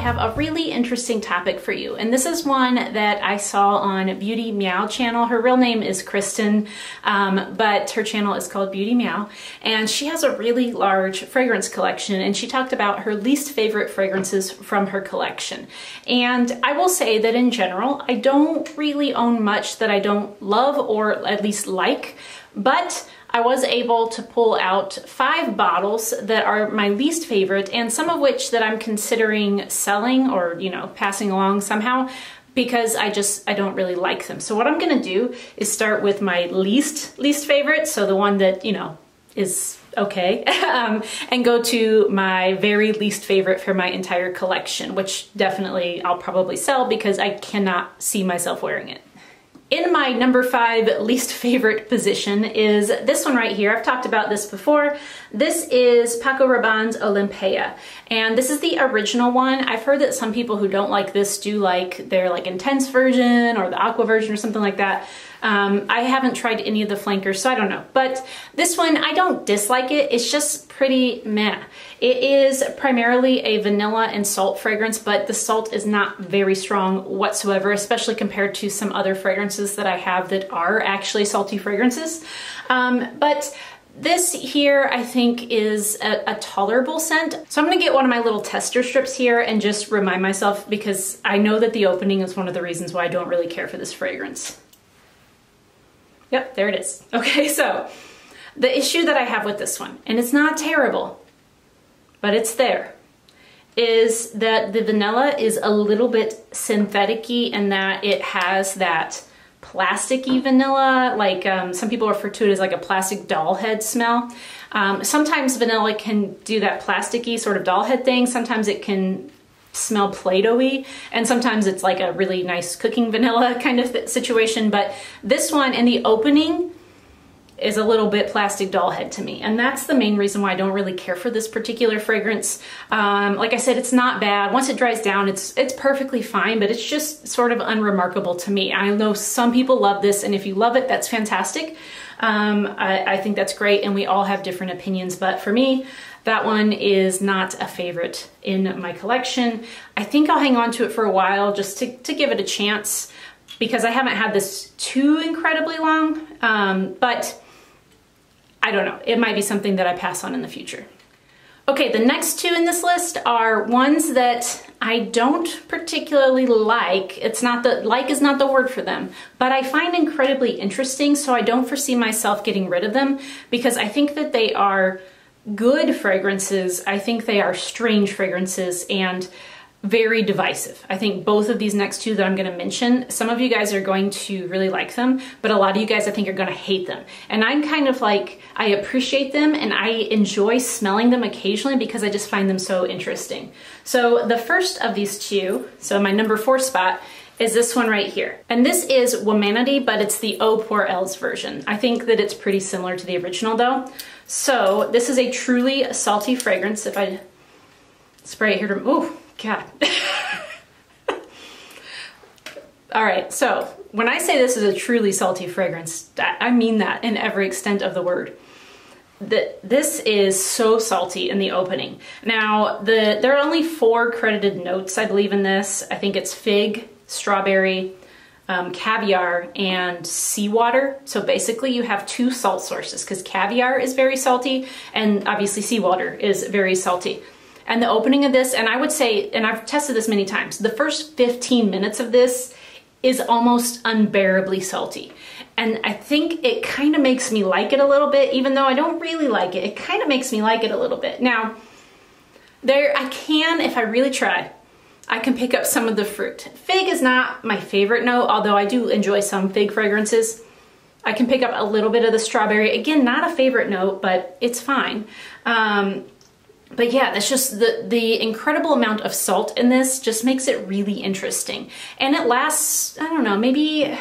have a really interesting topic for you. And this is one that I saw on Beauty Meow channel. Her real name is Kristen, but her channel is called Beauty Meow. And she has a really large fragrance collection, and she talked about her least favorite fragrances from her collection. And I will say that in general, I don't really own much that I don't love or at least like, but I was able to pull out 5 bottles that are my least favorite, and some of which that I'm considering selling or, you know, passing along somehow, because I don't really like them. So what I'm gonna do is start with my least favorite, so the one that, you know, is okay, and go to my very least favorite for my entire collection, which definitely I'll probably sell because I cannot see myself wearing it. In my number 5 least favorite position is this one right here. I've talked about this before. This is Paco Rabanne's Olympea, and this is the original one. I've heard that some people who don't like this do like their like intense version or the aqua version or something like that. I haven't tried any of the flankers, so I don't know. But this one, I don't dislike it. It's just pretty meh. It is primarily a vanilla and salt fragrance, but the salt is not very strong whatsoever, especially compared to some other fragrances that I have that are actually salty fragrances. But this here, I think, is a tolerable scent. So I'm gonna get one of my little tester strips here and just remind myself, because I know that the opening is one of the reasons why I don't really care for this fragrance. Yep, there it is. Okay, so the issue that I have with this one, and it's not terrible, but it's there, is that the vanilla is a little bit synthetic-y in that it has that plasticky vanilla, like some people refer to it as like a plastic doll head smell. Sometimes vanilla can do that plasticky sort of doll head thing. Sometimes it can smell Play-Doh-y, and sometimes it's like a really nice cooking vanilla kind of situation. But this one in the opening is a little bit plastic doll head to me, and that's the main reason why I don't really care for this particular fragrance. Like I said, it's not bad. Once it dries down, it's perfectly fine, but it's just sort of unremarkable to me. I know some people love this, and if you love it, that's fantastic. I think that's great, and we all have different opinions, but for me, that one is not a favorite in my collection. I think I'll hang on to it for a while just to give it a chance, because I haven't had this too incredibly long, but I don't know. It might be something that I pass on in the future. Okay, the next 2 in this list are ones that I don't particularly like. It's not the, like is not the word for them, but I find incredibly interesting, so I don't foresee myself getting rid of them, because I think that they are good fragrances. I think they are strange fragrances and very divisive. I think both of these next 2 that I'm going to mention, some of you guys are going to really like them, but a lot of you guys I think are going to hate them. And I'm kind of like, I appreciate them and I enjoy smelling them occasionally because I just find them so interesting. So the first of these 2, so my number 4 spot, is this one right here. And this is Womanity, but it's the Eau pour Elles version. I think that it's pretty similar to the original though. So this is a truly salty fragrance. If I spray it here to, oh God. All right, so when I say this is a truly salty fragrance, I mean that in every extent of the word. This is so salty in the opening. Now, there are only 4 credited notes, I believe, in this. I think it's fig, strawberry, caviar, and seawater. So basically you have 2 salt sources, because caviar is very salty and obviously seawater is very salty. And the opening of this, and I would say, and I've tested this many times, the first 15 minutes of this is almost unbearably salty. And I think it kind of makes me like it a little bit, even though I don't really like it. It kind of makes me like it a little bit. Now, I can, if I really try, I can pick up some of the fruit. Fig is not my favorite note, although I do enjoy some fig fragrances. I can pick up a little bit of the strawberry. Again, not a favorite note, but it's fine. But yeah, that's just the incredible amount of salt in this just makes it really interesting. And it lasts, I don't know, maybe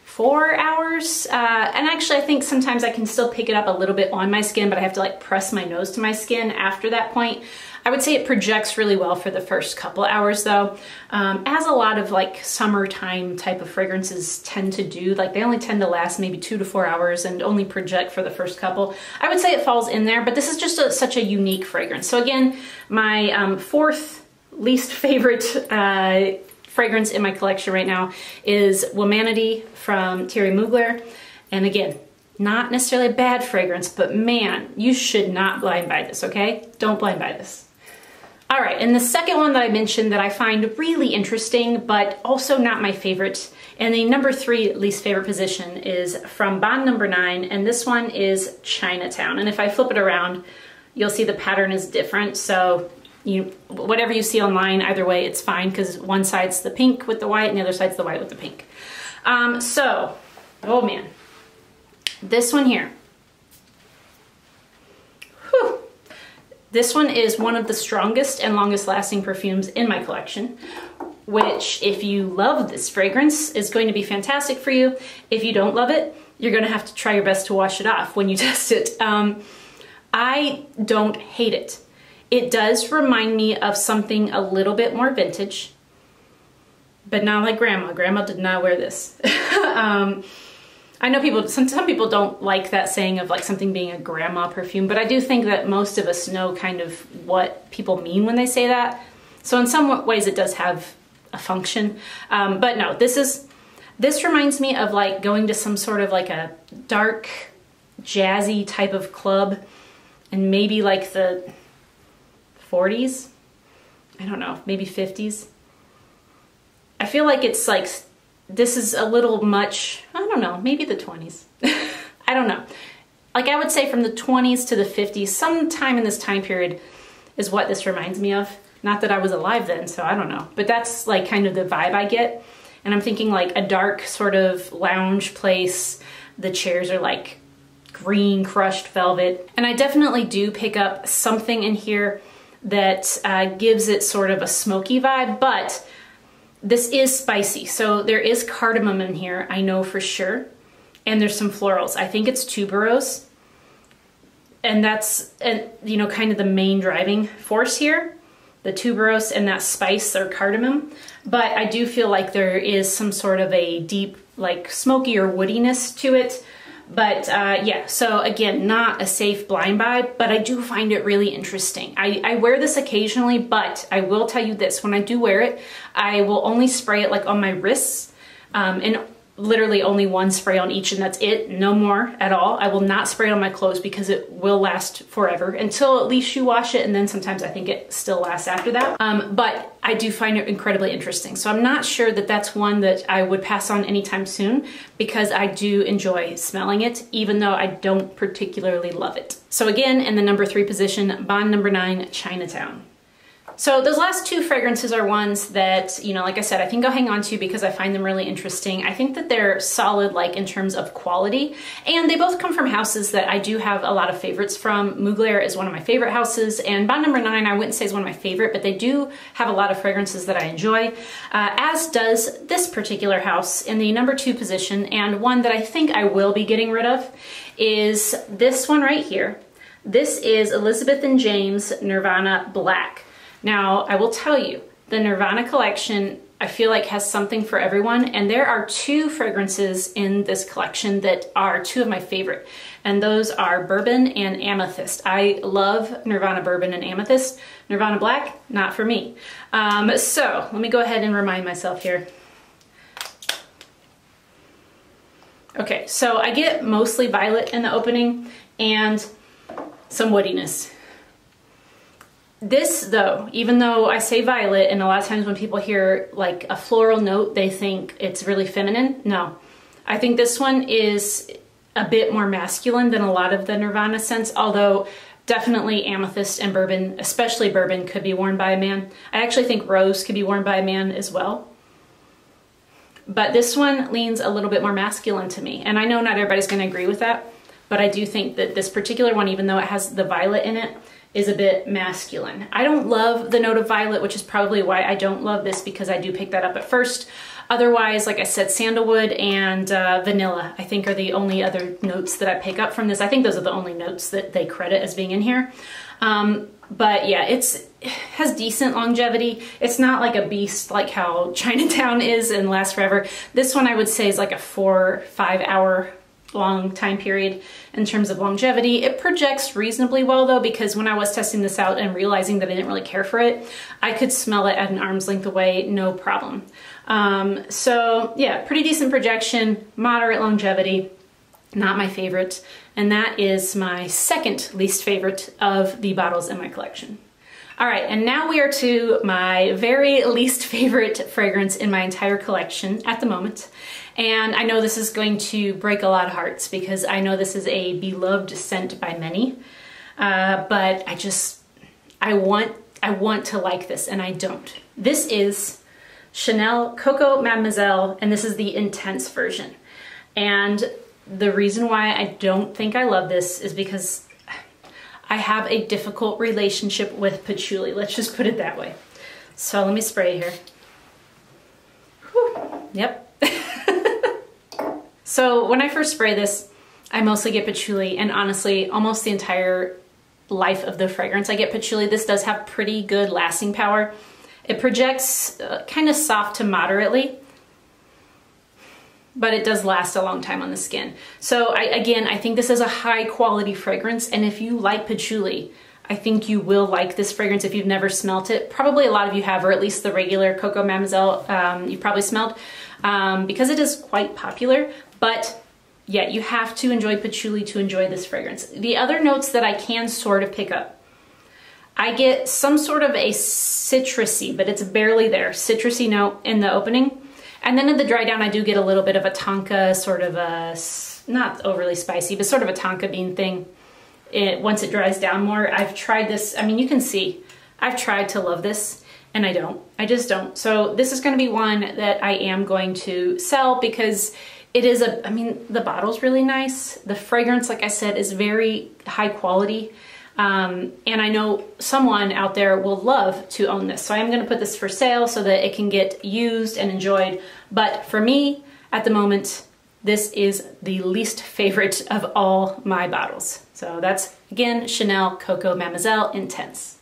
4 hours. And actually I think sometimes I can still pick it up a little bit on my skin, but I have to like press my nose to my skin after that point. I would say it projects really well for the first couple hours though, as a lot of like summertime type of fragrances tend to do. Like they only tend to last maybe 2 to 4 hours and only project for the first couple. I would say it falls in there, but this is just such a unique fragrance. So again, my 4th least favorite fragrance in my collection right now is Womanity from Thierry Mugler. And again, not necessarily a bad fragrance, but man, you should not blind buy this, okay? Don't blind buy this. All right, and the second one that I mentioned that I find really interesting, but also not my favorite, and the number 3 least favorite position is from Bond number 9, and this one is Chinatown. And if I flip it around, you'll see the pattern is different. So whatever you see online, either way, it's fine because one side's the pink with the white and the other side's the white with the pink. Oh man, this one here. Whew. This one is one of the strongest and longest lasting perfumes in my collection, which if you love this fragrance is going to be fantastic for you. If you don't love it, you're gonna have to try your best to wash it off when you test it. I don't hate it. It does remind me of something a little bit more vintage, but not like Grandma. Grandma did not wear this. I know people, some people don't like that saying of like something being a grandma perfume, but I do think that most of us know kind of what people mean when they say that. So in some ways it does have a function. But no, this reminds me of like going to some sort of like a dark, jazzy type of club and maybe like the 40s. I don't know, maybe 50s. I feel like it's like, this is a little much, I don't know, maybe the 20s. I don't know. Like I would say from the 20s to the 50s, sometime in this time period is what this reminds me of. Not that I was alive then, so I don't know. But that's like kind of the vibe I get. And I'm thinking like a dark sort of lounge place. The chairs are like green crushed velvet. And I definitely do pick up something in here that gives it sort of a smoky vibe, but this is spicy, so there is cardamom in here, I know for sure. And there's some florals. I think it's tuberose. And that's, you know, kind of the main driving force here. The tuberose and that spice or cardamom. But I do feel like there is some sort of a deep, like smoky or woodiness to it. But yeah, so again, not a safe blind buy, but I do find it really interesting. I wear this occasionally, but I will tell you this, when I do wear it, I will only spray it like on my wrists, and literally only one spray on each, and that's it, no more at all. I will not spray it on my clothes because it will last forever until at least you wash it, and then sometimes I think it still lasts after that. But I do find it incredibly interesting. So I'm not sure that that's one that I would pass on anytime soon because I do enjoy smelling it, even though I don't particularly love it. So again, in the number 3 position, Bond number 9, Chinatown. So those last 2 fragrances are ones that, you know, like I said, I think I'll hang on to because I find them really interesting. I think that they're solid, like in terms of quality, and they both come from houses that I do have a lot of favorites from. Mugler is one of my favorite houses, and Bond number 9 I wouldn't say is one of my favorite, but they do have a lot of fragrances that I enjoy, as does this particular house in the number 2 position. And one that I think I will be getting rid of is this one right here. This is Elizabeth and James Nirvana Black. Now, I will tell you, the Nirvana collection, I feel like has something for everyone, and there are 2 fragrances in this collection that are 2 of my favorite, and those are Bourbon and Amethyst. I love Nirvana Bourbon and Amethyst. Nirvana Black, not for me. So, let me go ahead and remind myself here. Okay, so I get mostly violet in the opening and some woodiness. This though, even though I say violet, and a lot of times when people hear like a floral note, they think it's really feminine. No, I think this one is a bit more masculine than a lot of the Nirvana scents, although definitely Amethyst and Bourbon, especially Bourbon, could be worn by a man. I actually think Rose could be worn by a man as well. But this one leans a little bit more masculine to me. And I know not everybody's gonna agree with that, but I do think that this particular one, even though it has the violet in it, is a bit masculine. I don't love the note of violet, which is probably why I don't love this, because I do pick that up at first. Otherwise, like I said, sandalwood and vanilla, I think, are the only other notes that I pick up from this. I think those are the only notes that they credit as being in here. But yeah, it has decent longevity. It's not like a beast like how Chinatown is and lasts forever. This one I would say is like a 4 or 5 hour long time period in terms of longevity. It projects reasonably well though, because when I was testing this out and realizing that I didn't really care for it, I could smell it at an arm's length away, no problem. So yeah, pretty decent projection, moderate longevity, not my favorite. And that is my second least favorite of the bottles in my collection. All right, and now we are to my very least favorite fragrance in my entire collection at the moment. And I know this is going to break a lot of hearts because I know this is a beloved scent by many, but I want to like this and I don't. This is Chanel Coco Mademoiselle, and this is the intense version. And the reason why I don't think I love this is because I have a difficult relationship with patchouli. Let's just put it that way. So let me spray here. Whew. Yep. So when I first spray this, I mostly get patchouli, and honestly, almost the entire life of the fragrance I get patchouli. This does have pretty good lasting power. It projects kind of soft to moderately, but it does last a long time on the skin. So again, I think this is a high quality fragrance, and if you like patchouli, I think you will like this fragrance if you've never smelt it. Probably a lot of you have, or at least the regular Coco Mademoiselle you've probably smelled, because it is quite popular, but yeah, you have to enjoy patchouli to enjoy this fragrance. The other notes that I can sort of pick up, I get some sort of a citrusy, but it's barely there, citrusy note in the opening. And then in the dry down, I do get a little bit of a tonka, sort of a, not overly spicy, but sort of a tonka bean thing. Once it dries down more, I've tried this, I mean, you can see, I've tried to love this, and I don't. I just don't. So this is gonna be one that I am going to sell because it is I mean, the bottle's really nice. The fragrance, like I said, is very high quality. And I know someone out there will love to own this. So I'm gonna put this for sale so that it can get used and enjoyed. But for me, at the moment, this is the least favorite of all my bottles. So that's, again, Chanel Coco Mademoiselle Intense.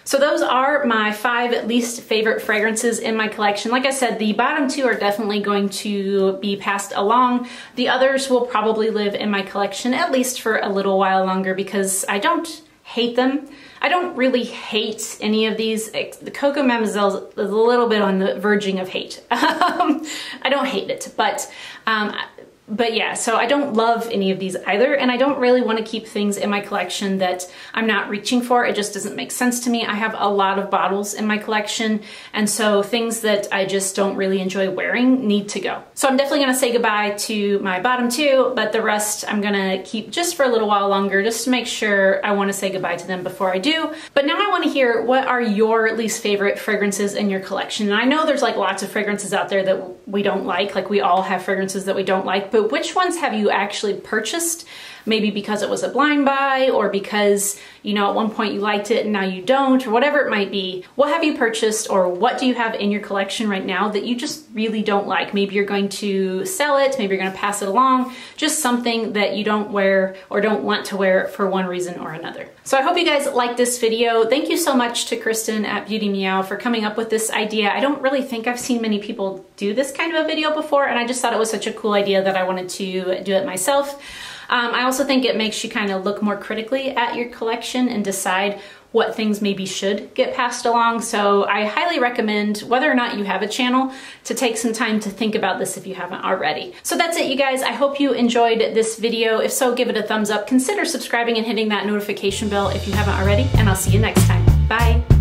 So those are my 5 least favorite fragrances in my collection. Like I said, the bottom 2 are definitely going to be passed along. The others will probably live in my collection at least for a little while longer because I don't hate them. I don't really hate any of these. The Coco Mademoiselle is a little bit on the verging of hate. I don't hate it, but yeah, so I don't love any of these either, and I don't really want to keep things in my collection that I'm not reaching for. It just doesn't make sense to me. I have a lot of bottles in my collection, and so things that I just don't really enjoy wearing need to go. So I'm definitely going to say goodbye to my bottom 2, but the rest I'm going to keep just for a little while longer just to make sure I want to say goodbye to them before I do. But now I want to hear, what are your least favorite fragrances in your collection? And I know there's like lots of fragrances out there that we don't like we all have fragrances that we don't like, but which ones have you actually purchased? Maybe because it was a blind buy, or because, you know, at one point you liked it and now you don't, or whatever it might be. What have you purchased, or what do you have in your collection right now that you just really don't like? Maybe you're going to sell it, maybe you're going to pass it along, just something that you don't wear or don't want to wear for one reason or another. So I hope you guys liked this video. Thank you so much to Kristen at Beauty Meow for coming up with this idea. I don't really think I've seen many people do this kind of a video before, and I just thought it was such a cool idea that I wanted to do it myself. I also think it makes you kind of look more critically at your collection and decide what things maybe should get passed along. So I highly recommend, whether or not you have a channel, to take some time to think about this if you haven't already. So that's it, you guys. I hope you enjoyed this video. If so, give it a thumbs up. Consider subscribing and hitting that notification bell if you haven't already, and I'll see you next time. Bye.